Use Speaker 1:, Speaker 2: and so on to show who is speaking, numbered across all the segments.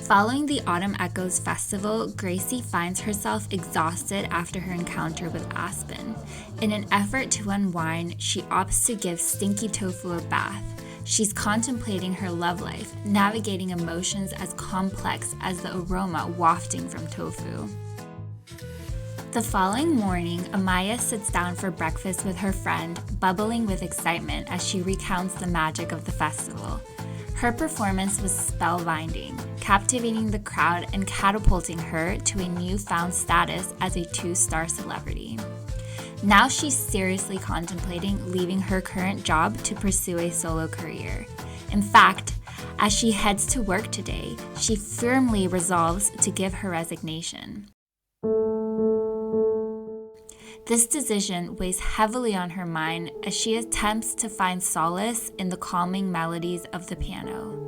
Speaker 1: Following the Autumn Echoes Festival, Gracie finds herself exhausted after her encounter with Aspen. In an effort to unwind, she opts to give Stinky Tofu a bath. She's contemplating her love life, navigating emotions as complex as the aroma wafting from tofu. The following morning, Amaya sits down for breakfast with her friend, bubbling with excitement as she recounts the magic of the festival. Her performance was spellbinding, captivating the crowd and catapulting her to a newfound status as a 2-star celebrity. Now she's seriously contemplating leaving her current job to pursue a solo career. In fact, as she heads to work today, she firmly resolves to give her resignation. This decision weighs heavily on her mind as she attempts to find solace in the calming melodies of the piano.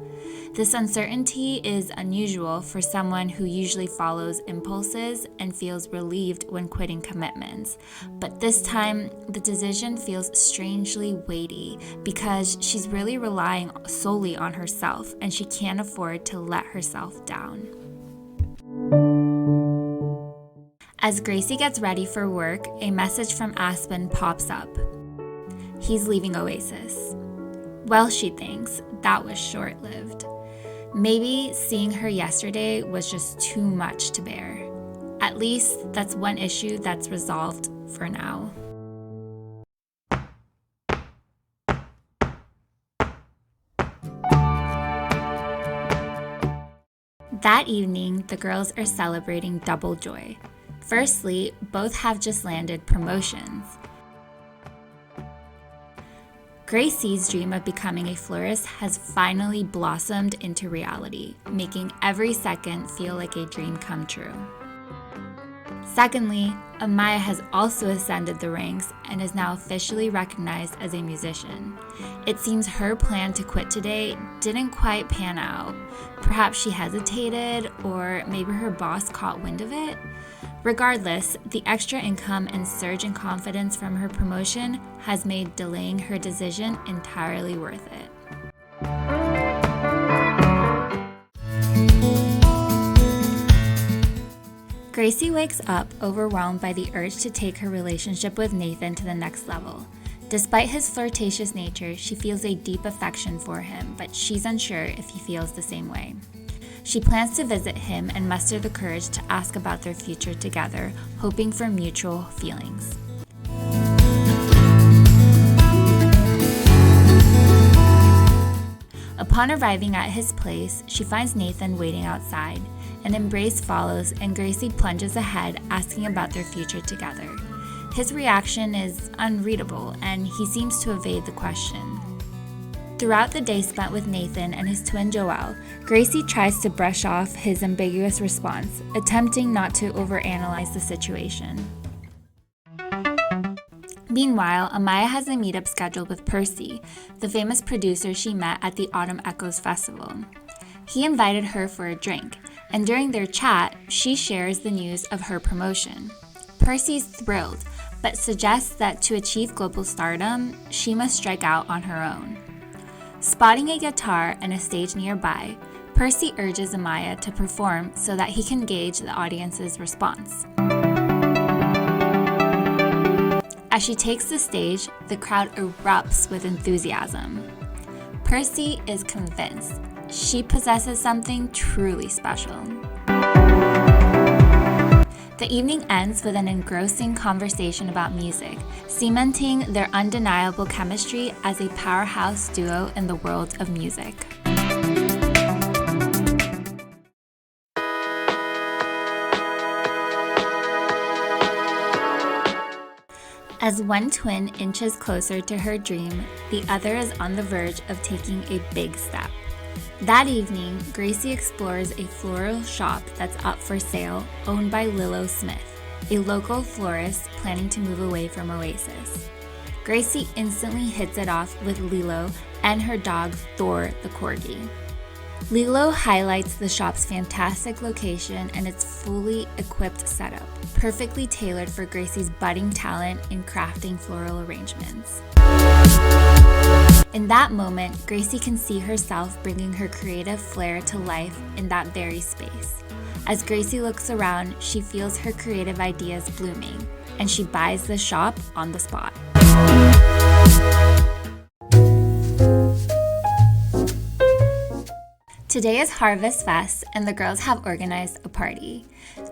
Speaker 1: This uncertainty is unusual for someone who usually follows impulses and feels relieved when quitting commitments. But this time, the decision feels strangely weighty because she's really relying solely on herself and she can't afford to let herself down. As Gracie gets ready for work, a message from Aspen pops up. He's leaving Oasis. Well, she thinks, that was short-lived. Maybe seeing her yesterday was just too much to bear. At least that's one issue that's resolved for now. That evening, the girls are celebrating double joy. Firstly, both have just landed promotions. Gracie's dream of becoming a florist has finally blossomed into reality, making every second feel like a dream come true. Secondly, Amaya has also ascended the ranks and is now officially recognized as a musician. It seems her plan to quit today didn't quite pan out. Perhaps she hesitated, or maybe her boss caught wind of it. Regardless, the extra income and surge in confidence from her promotion has made delaying her decision entirely worth it. Gracie wakes up overwhelmed by the urge to take her relationship with Nathan to the next level. Despite his flirtatious nature, she feels a deep affection for him, but she's unsure if he feels the same way. She plans to visit him and muster the courage to ask about their future together, hoping for mutual feelings. Upon arriving at his place, she finds Nathan waiting outside. An embrace follows, and Gracie plunges ahead, asking about their future together. His reaction is unreadable, and he seems to evade the question. Throughout the day spent with Nathan and his twin Joelle, Gracie tries to brush off his ambiguous response, attempting not to overanalyze the situation. Meanwhile, Amaya has a meetup scheduled with Percy, the famous producer she met at the Autumn Echoes Festival. He invited her for a drink, and during their chat, she shares the news of her promotion. Percy's thrilled, but suggests that to achieve global stardom, she must strike out on her own. Spotting a guitar and a stage nearby, Percy urges Amaya to perform so that he can gauge the audience's response. As she takes the stage, the crowd erupts with enthusiasm. Percy is convinced she possesses something truly special. The evening ends with an engrossing conversation about music, cementing their undeniable chemistry as a powerhouse duo in the world of music. As one twin inches closer to her dream, the other is on the verge of taking a big step. That evening, Gracie explores a floral shop that's up for sale, owned by Lilo Smith, a local florist planning to move away from Oasis. Gracie instantly hits it off with Lilo and her dog Thor the Corgi. Lilo highlights the shop's fantastic location and its fully equipped setup, perfectly tailored for Gracie's budding talent in crafting floral arrangements. In that moment, Gracie can see herself bringing her creative flair to life in that very space. As Gracie looks around, she feels her creative ideas blooming, and she buys the shop on the spot. Today is Harvest Fest, and the girls have organized a party.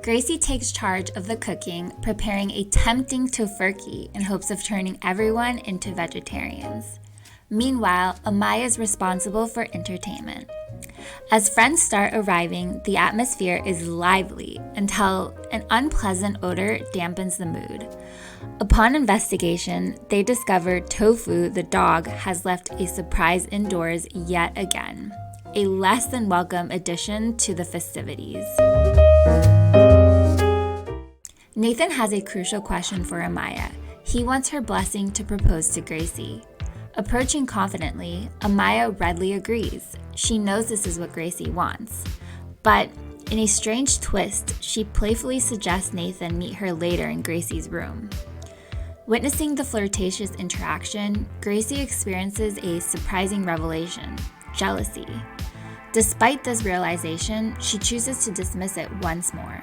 Speaker 1: Gracie takes charge of the cooking, preparing a tempting tofurkey in hopes of turning everyone into vegetarians. Meanwhile, Amaya is responsible for entertainment. As friends start arriving, the atmosphere is lively until an unpleasant odor dampens the mood. Upon investigation, they discover Tofu, the dog, has left a surprise indoors yet again. A less than welcome addition to the festivities. Nathan has a crucial question for Amaya. He wants her blessing to propose to Gracie. Approaching confidently, Amaya readily agrees. She knows this is what Gracie wants. But in a strange twist, she playfully suggests Nathan meet her later in Gracie's room. Witnessing the flirtatious interaction, Gracie experiences a surprising revelation: jealousy. Despite this realization, she chooses to dismiss it once more.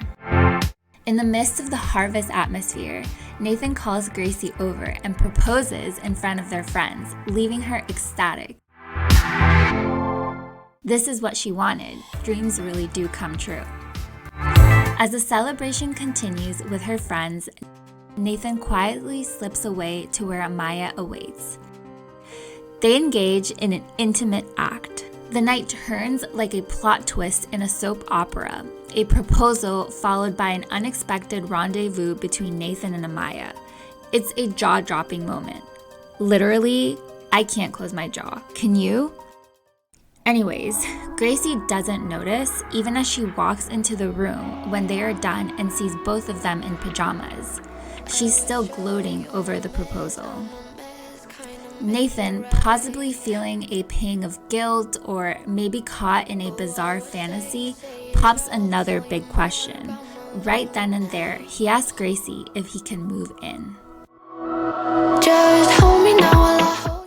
Speaker 1: In the midst of the harvest atmosphere, Nathan calls Gracie over and proposes in front of their friends, leaving her ecstatic. This is what she wanted. Dreams really do come true. As the celebration continues with her friends, Nathan quietly slips away to where Amaya awaits. They engage in an intimate act. The night turns like a plot twist in a soap opera, a proposal followed by an unexpected rendezvous between Nathan and Amaya. It's a jaw-dropping moment. Literally, I can't close my jaw. Can you? Anyways, Gracie doesn't notice even as she walks into the room when they are done and sees both of them in pajamas. She's still gloating over the proposal. Nathan, possibly feeling a pang of guilt or maybe caught in a bizarre fantasy, pops another big question. Right then and there, he asks Gracie if he can move in.
Speaker 2: Just hold me now while I hold you.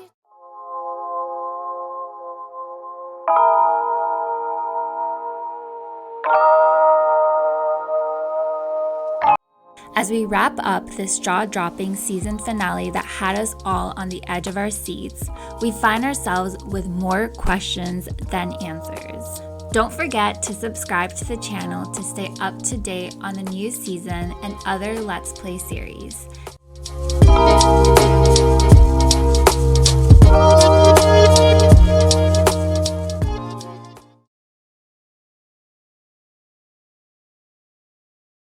Speaker 1: As we wrap up this jaw-dropping season finale that had us all on the edge of our seats, we find ourselves with more questions than answers. Don't forget to subscribe to the channel to stay up to date on the new season and other Let's Play series.